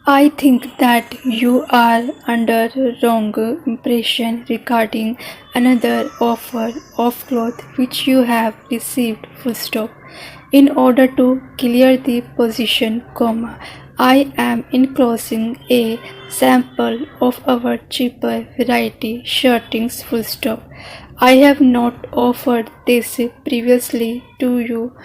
I think that you are under wrong impression regarding another offer of cloth which you have received full stop. In order to clear the position, comma, I am enclosing a sample of our cheaper variety shirtings full stop. I have not offered this previously to you,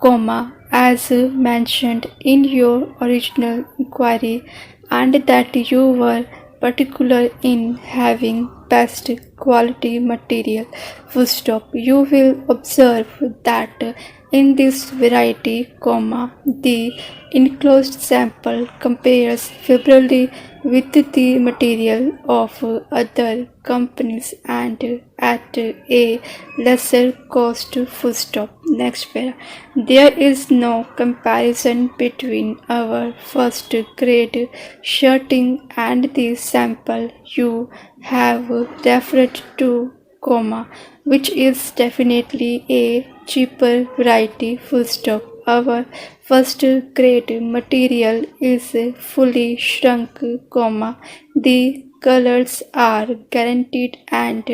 comma, as mentioned in your original inquiry, and that you were particular in having best quality material. Full stop. You will observe that in this variety, comma, the enclosed sample compares favorably with the material of other companies and at a lesser cost. Full stop. Next para. There is no comparison between our first grade shirting and the sample you have referred to, comma, which is definitely a cheaper variety. Full stop. Our first grade material is fully shrunk, comma, the colors are guaranteed and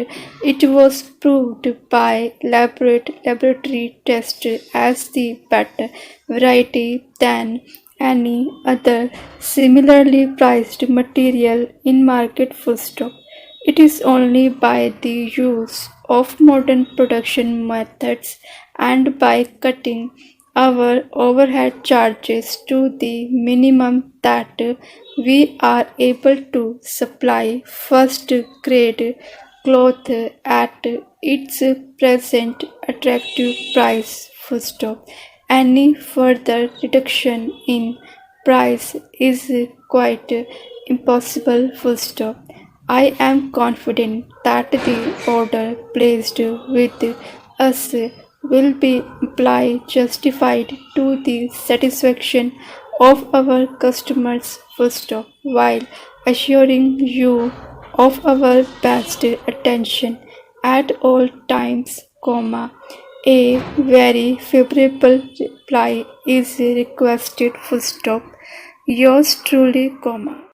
it was proved by laboratory test as the better variety than any other similarly priced material in market. Full stop. It is only by the use of modern production methods and by cutting our overhead charges to the minimum that we are able to supply first grade cloth at its present attractive price. Full stop. Any further reduction in price is quite impossible. Full stop. I am confident that the order placed with us will be amply justified to the satisfaction of our customers. Full stop. While assuring you of our best attention at all times, comma, a very favorable reply is requested. Full stop. Yours truly, comma.